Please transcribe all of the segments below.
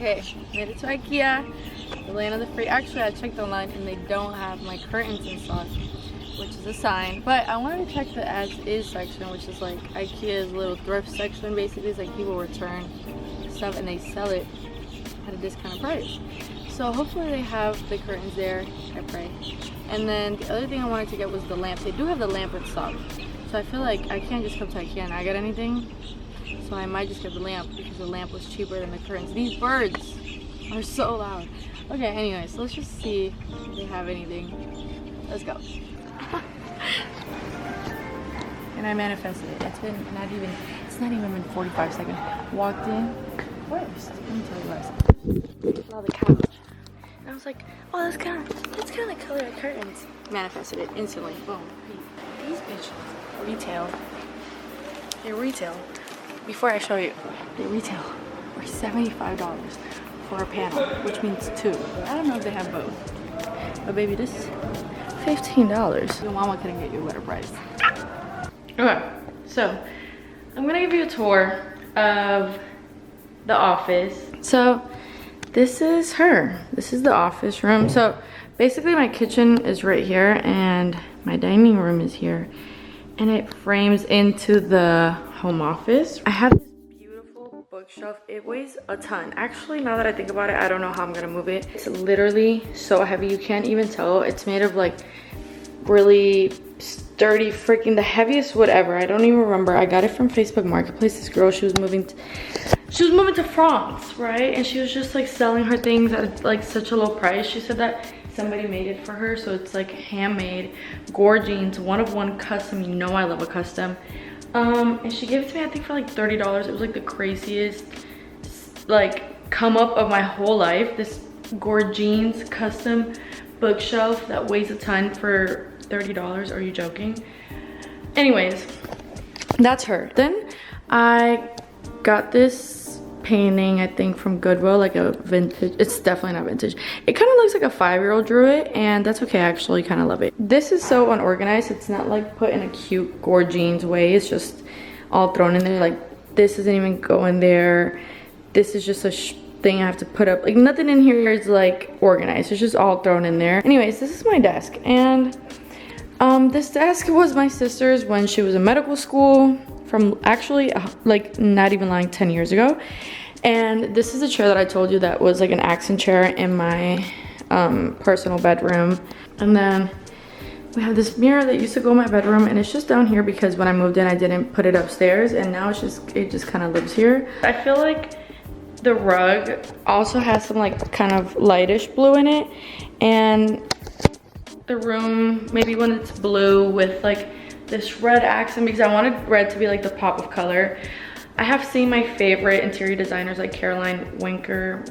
Okay, made it to IKEA, the land of the free. Actually, I checked online and they don't have my curtains in stock, which is a sign. But I wanted to check the as is section, which is like IKEA's little thrift section. Basically, it's like people return stuff and they sell it at a discounted price. So hopefully they have the curtains there, I pray. And then the other thing I wanted to get was the lamp. They do have the lamp in stock. So I feel like I can't just come to IKEA and not get anything. So I might just get the lamp because the lamp was cheaper than the curtains. These birds are so loud. Okay, anyways, let's just see if they have anything. Let's go. And I manifested it. It's not even been 45 seconds. Walked in first. Let me tell you what I saw the couch. And I was like, oh, that's kind of color of curtains. Manifested it instantly. Boom. These bitches retail. They retail. Before I show you, they retail for $75 for a panel, which means 2. I don't know if they have both. But baby, this is $15. Your mama couldn't get you a better price. Okay, so I'm gonna give you a tour of the office. So this is her. This is the office room. So basically my kitchen is right here and my dining room is here. And it frames into the home office. I have this beautiful bookshelf. It weighs a ton. Actually, now that I think about it, I don't know how I'm gonna move it. It's literally so heavy, you can't even tell. It's made of like really sturdy, freaking the heaviest wood ever. I don't even remember. I got it from Facebook Marketplace. This girl, she was moving to France, right? And she was just like selling her things at like such a low price. She said that somebody made it for her, so it's like handmade, gore jeans, 1 of 1 custom. You know I love a custom. And she gave it to me, I think, for like $30. It was like the craziest like come up of my whole life. This gore jeans custom bookshelf that weighs a ton for $30. Are you joking? Anyways, that's her. Then I got this painting, I think from Goodwill, like a vintage. It's definitely not vintage. It kind of looks like a 5-year-old drew it, and that's okay. I actually kind of love it. This is so unorganized. It's not like put in a cute gore jeans way. It's just all thrown in there. Like this doesn't even go in there. This is just a thing I have to put up. Like nothing in here is like organized. It's just all thrown in there. Anyways, this is my desk, and this desk was my sister's when she was in medical school, from actually like not even lying 10 years ago. And this is a chair that I told you that was like an accent chair in my personal bedroom. And then we have this mirror that used to go in my bedroom, and it's just down here because when I moved in I didn't put it upstairs, and now it just kind of lives here. I feel like the rug also has some like kind of lightish blue in it, and the room maybe when it's blue with like this red accent, because I wanted red to be like the pop of color. I have seen my favorite interior designers like Caroline Winkler.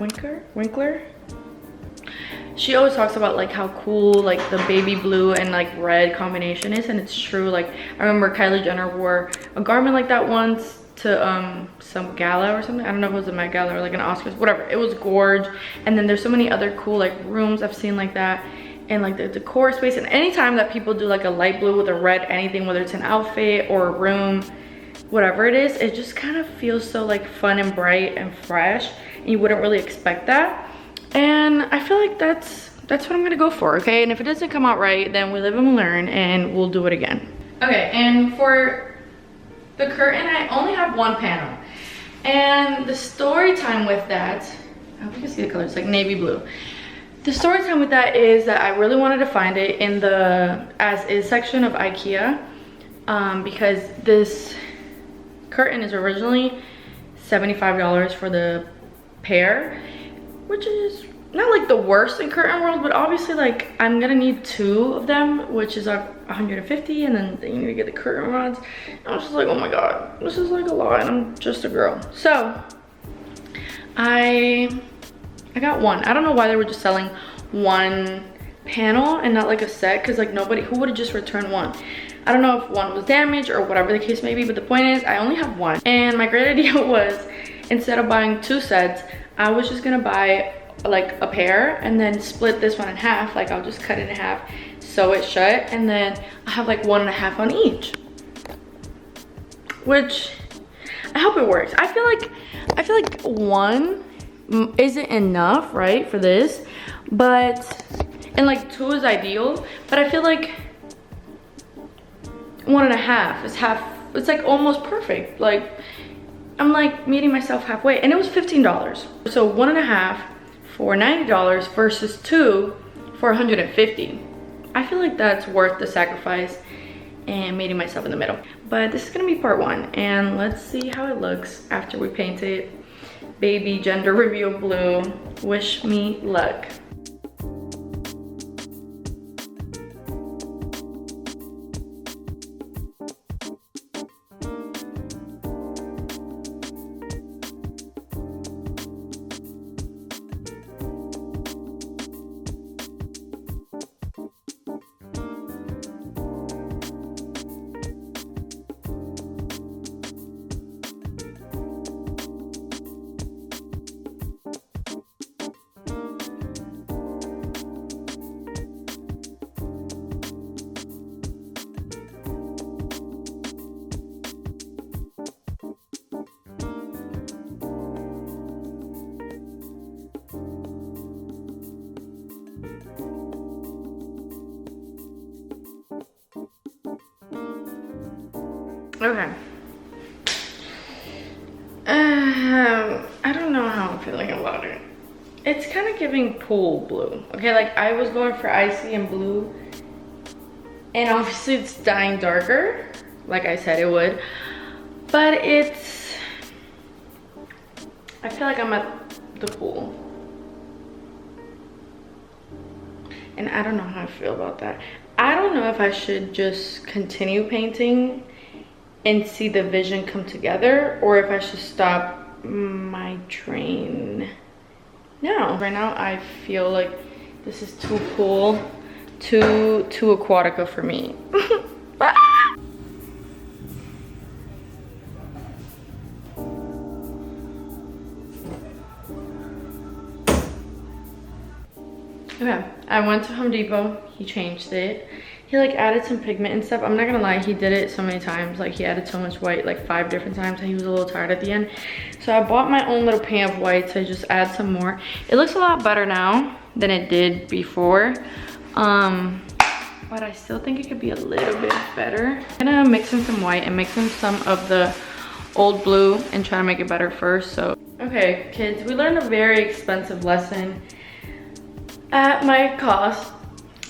She always talks about like how cool like the baby blue and like red combination is, and it's true. Like I remember Kylie Jenner wore a garment like that once to some gala or something. I don't know if it was a Met Gala or like an Oscars, whatever. It was gorge. And then there's so many other cool like rooms I've seen like that, and like the decor space. And anytime that people do like a light blue with a red anything, whether it's an outfit or a room, whatever it is, it just kind of feels so like fun and bright and fresh, and you wouldn't really expect that. And I feel like that's what I'm gonna go for, okay? And if it doesn't come out right, then we live and we learn, and we'll do it again. Okay, and for the curtain, I only have 1 panel. And the story time with that, I hope you can see the color, it's like navy blue. The story time with that is that I really wanted to find it in the as is section of IKEA, because this curtain is originally $75 for the pair, which is not like the worst in curtain world, but obviously like I'm gonna need 2 of them, which is like $150, and then you need to get the curtain rods. I was just like, oh my god, this is like a lot, and I'm just a girl. So I got 1. I don't know why they were just selling 1 panel and not like a set, because like nobody, who would have just returned 1? I don't know if 1 was damaged or whatever the case may be, but the point is I only have 1. And my great idea was, instead of buying 2 sets, I was just gonna buy like a pair and then split this one in half. Like I'll just cut it in half, sew it shut, and then I have like 1.5 on each, which I hope it works. I feel like 1 isn't enough, right, for this. But, and like 2 is ideal, but I feel like 1.5 is it's like almost perfect. Like, I'm like meeting myself halfway, and it was $15. So 1.5 for $90 versus 2 for $150. I feel like that's worth the sacrifice and meeting myself in the middle. But this is gonna be part 1, and let's see how it looks after we paint it. Baby gender reveal blue. Wish me luck. Okay. I don't know how I'm feeling about it. It's kind of giving pool blue. Okay, like I was going for icy and blue, and obviously it's dying darker, like I said it would. But I feel like I'm at the pool. And I don't know how I feel about that. I don't know if I should just continue painting and see the vision come together, or if I should stop my train now. Right now I feel like this is too cool, too aquatica for me. Okay, I went to Home Depot. He changed it. He like added some pigment and stuff. I'm not gonna lie, he did it so many times. Like he added so much white, like 5 different times, and he was a little tired at the end. So I bought my own little pan of white to just add some more. It looks a lot better now than it did before. But I still think it could be a little bit better. I'm gonna mix in some white and mix in some of the old blue and try to make it better first. So, okay, kids, we learned a very expensive lesson at my cost,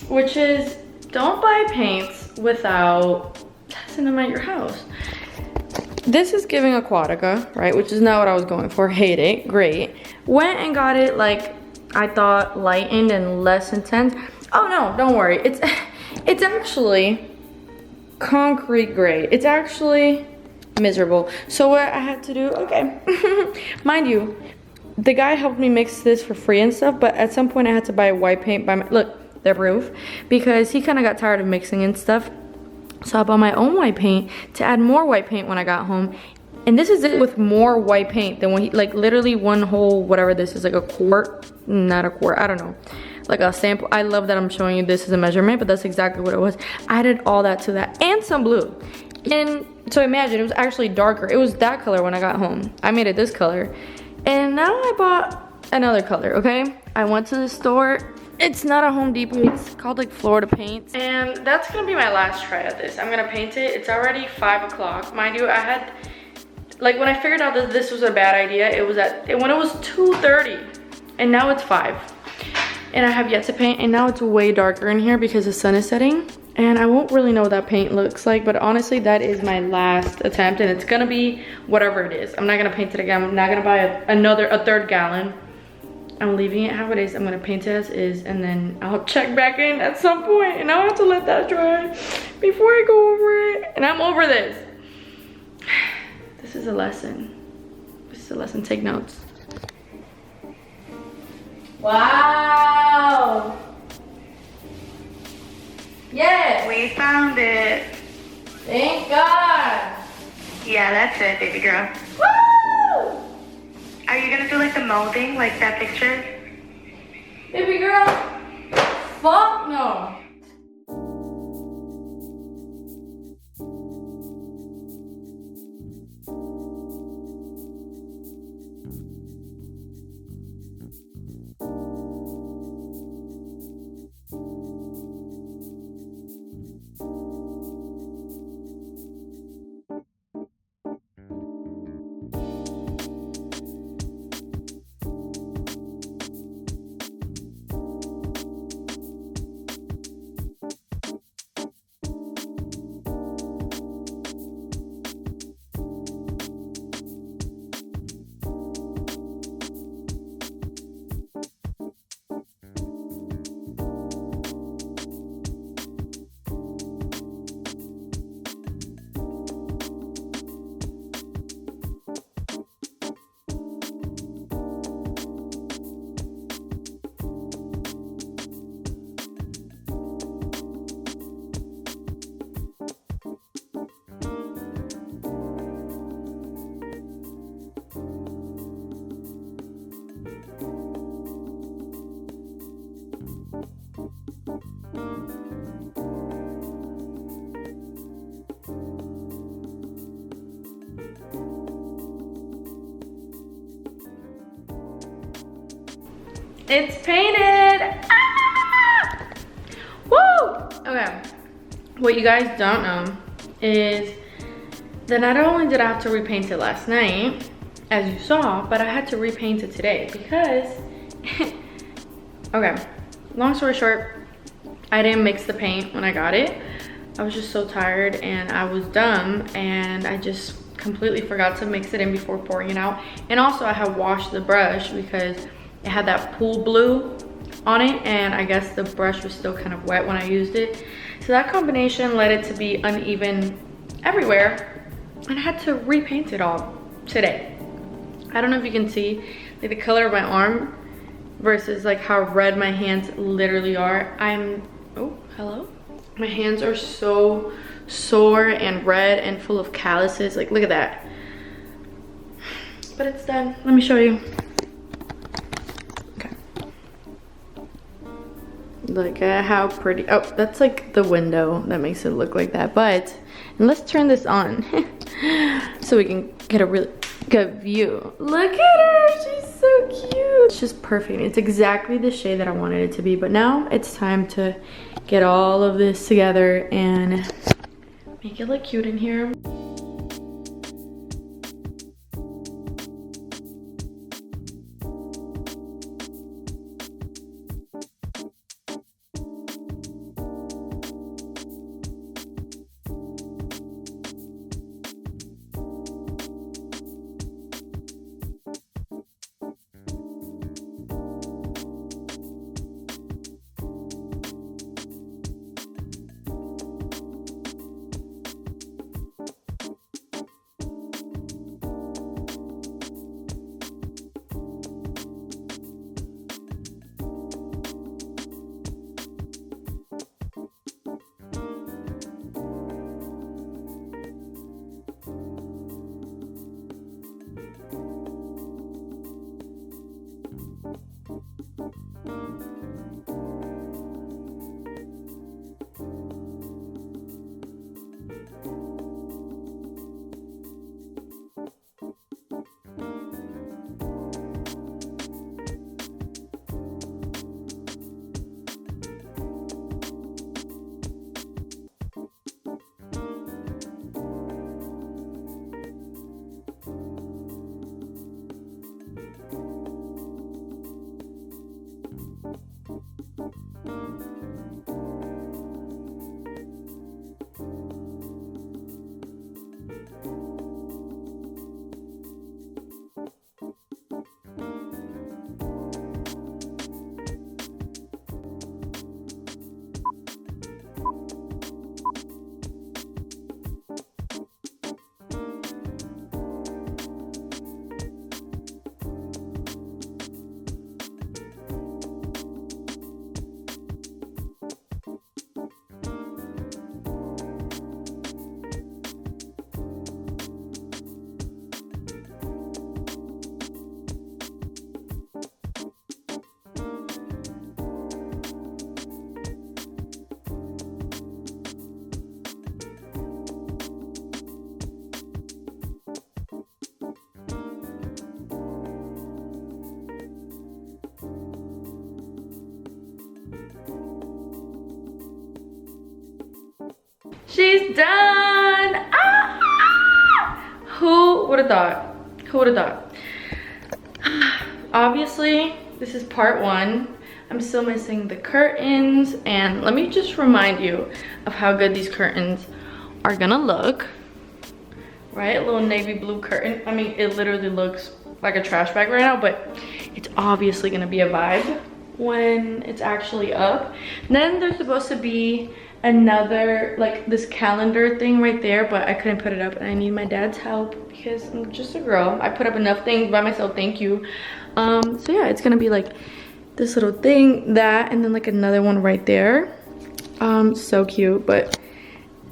which is don't buy paints without testing them at your house. This is giving aquatica, right? Which is not what I was going for. Hate it. Great. Went and got it like I thought, lightened and less intense. Oh no, don't worry. It's actually concrete gray. It's actually miserable. So what I had to do, okay, mind you, the guy helped me mix this for free and stuff, but at some point I had to buy a white paint by look, they're proof, because he kind of got tired of mixing and stuff. So I bought my own white paint to add more white paint when I got home. And this is it with more white paint than when he, like literally one whole, whatever this is, like a quart, not a quart, I don't know. Like a sample. I love that I'm showing you this as a measurement, but that's exactly what it was. I added all that to that and some blue. And so imagine, it was actually darker. It was that color when I got home. I made it this color. And now I bought another color, okay? I went to the store. It's not a Home Depot, it's called like Florida Paints. And that's gonna be my last try at this. I'm gonna paint it. It's already 5 o'clock. Mind you, I had, like when I figured out that this was a bad idea, it was when it was 2:30, and now it's 5. And I have yet to paint, and now it's way darker in here because the sun is setting. And I won't really know what that paint looks like, but honestly, that is my last attempt, and it's gonna be whatever it is. I'm not gonna paint it again. I'm not gonna buy a third gallon. I'm leaving it how it is. I'm gonna paint it as is, and then I'll check back in at some point, and I'll have to let that dry before I go over it. And I'm over this. This is a lesson. This is a lesson. Take notes. Wow. Yes. We found it. Thank God. Yeah, that's it, baby girl. Woo! Are you gonna do like the molding, like that picture? Baby girl, fuck no. It's painted. Ah! Woo! Okay. What you guys don't know is that not only did I have to repaint it last night, as you saw, but I had to repaint it today because, okay, long story short, I didn't mix the paint when I got it. I was just so tired and I was dumb and I just completely forgot to mix it in before pouring it out. And also I had washed the brush because it had that pool blue on it and I guess the brush was still kind of wet when I used it. So that combination led it to be uneven everywhere and I had to repaint it all today. I don't know if you can see like the color of my arm versus like how red my hands literally are. Oh, hello? My hands are so sore and red and full of calluses. Like, look at that. But it's done. Let me show you. Okay. Look at how pretty. Oh, that's like the window that makes it look like that. But, and let's turn this on so we can get a really good view. Look at her. She's so cute. It's just perfect. It's exactly the shade that I wanted it to be. But now it's time to get all of this together and make it look cute in here. She's done! Ah! Who would have thought? Who would have thought? Obviously, this is part one. I'm still missing the curtains, and let me just remind you of how good these curtains are gonna look. Right? A little navy blue curtain. I mean, it literally looks like a trash bag right now, but it's obviously gonna be a vibe when it's actually up. Then there's supposed to be another, like this calendar thing right there, but I couldn't put it up and I need my dad's help because I'm just a girl. I put up enough things by myself, thank you. So yeah, it's gonna be like this little thing, that, and then like another one right there. So cute, but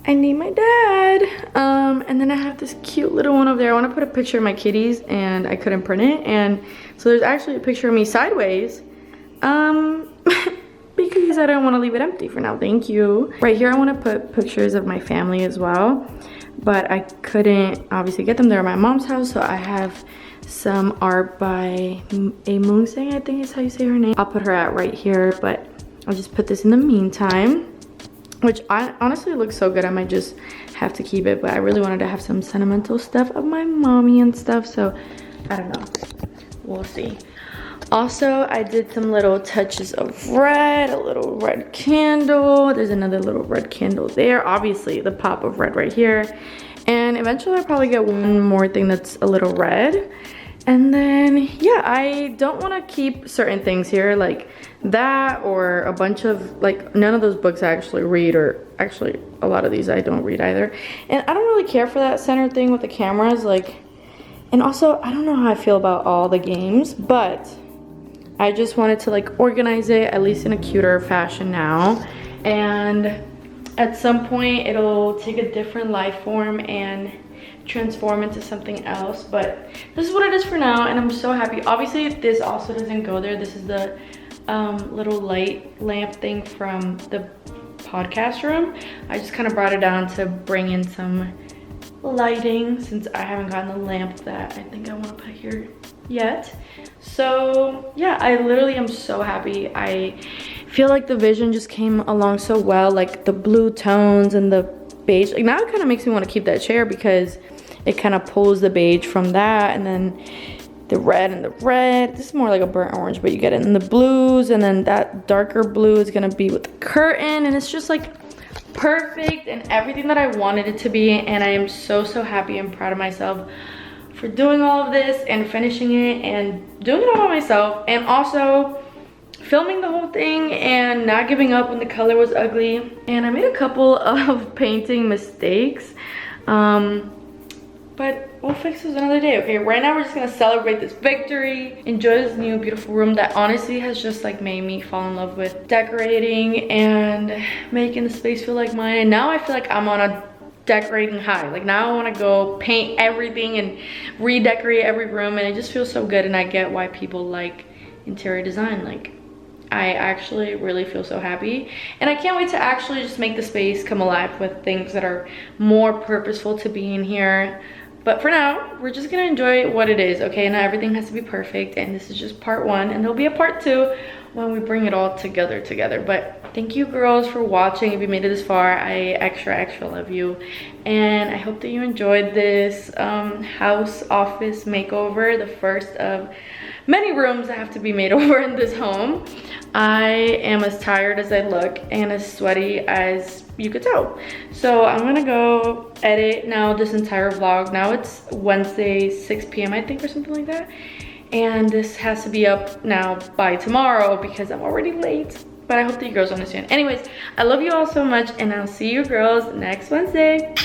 I need my dad. And then I have this cute little one over there. I want to put a picture of my kitties and I couldn't print it, and so there's actually a picture of me sideways because I don't want to leave it empty for now. Thank you. Right here I want to put pictures of my family as well, but I couldn't obviously get them. They're at my mom's house, so I have some art by A Moonsang, I think is how you say her name. I'll put her at right here, but I'll just put this in the meantime, which I honestly looks so good. I might just have to keep it, but I really wanted to have some sentimental stuff of my mommy and stuff, so I don't know, we'll see. Also, I did some little touches of red, a little red candle. There's another little red candle there. Obviously, the pop of red right here. And eventually, I'll probably get one more thing that's a little red. And then, yeah, I don't want to keep certain things here, like that or a bunch of, like, none of those books I actually read, or actually, a lot of these I don't read either. And I don't really care for that center thing with the cameras, like, and also, I don't know how I feel about all the games, but I just wanted to like organize it at least in a cuter fashion now, and at some point it'll take a different life form and transform into something else, but this is what it is for now, and I'm so happy. Obviously this also doesn't go there. This is the little light lamp thing from the podcast room. I just kind of brought it down to bring in some lighting since I haven't gotten the lamp that I think I want to put here yet. So yeah, I literally am so happy. I feel like the vision just came along so well, like the blue tones and the beige. Like now it kind of makes me want to keep that chair because it kind of pulls the beige from that, and then the red and the red. This is more like a burnt orange, but you get it in the blues, and then that darker blue is gonna be with the curtain, and it's just like perfect and everything that I wanted it to be. And I am so happy and proud of myself for doing all of this and finishing it and doing it all by myself, and also filming the whole thing and not giving up when the color was ugly. And I made a couple of painting mistakes, but we'll fix those another day. Okay, right now we're just gonna celebrate this victory, enjoy this new beautiful room that honestly has just like made me fall in love with decorating and making the space feel like mine. And now I feel like I'm on a decorating high. Like now I want to go paint everything and redecorate every room, and it just feels so good. And I get why people like interior design. Like I actually really feel so happy, and I can't wait to actually just make the space come alive with things that are more purposeful to be in here. But for now, we're just gonna enjoy what it is, okay? Not everything has to be perfect, and this is just part one, and there'll be a part two when we bring it all together. But thank you girls for watching. If you made it this far, I extra love you, and I hope that you enjoyed this house office makeover, the first of many rooms that have to be made over in this home. I am as tired as I look and as sweaty as you could tell. So I'm gonna go edit now this entire vlog. Now it's Wednesday, 6 p.m. I think, or something like that. And this has to be up now by tomorrow because I'm already late. But I hope that you girls understand. Anyways, I love you all so much, and I'll see you girls next Wednesday.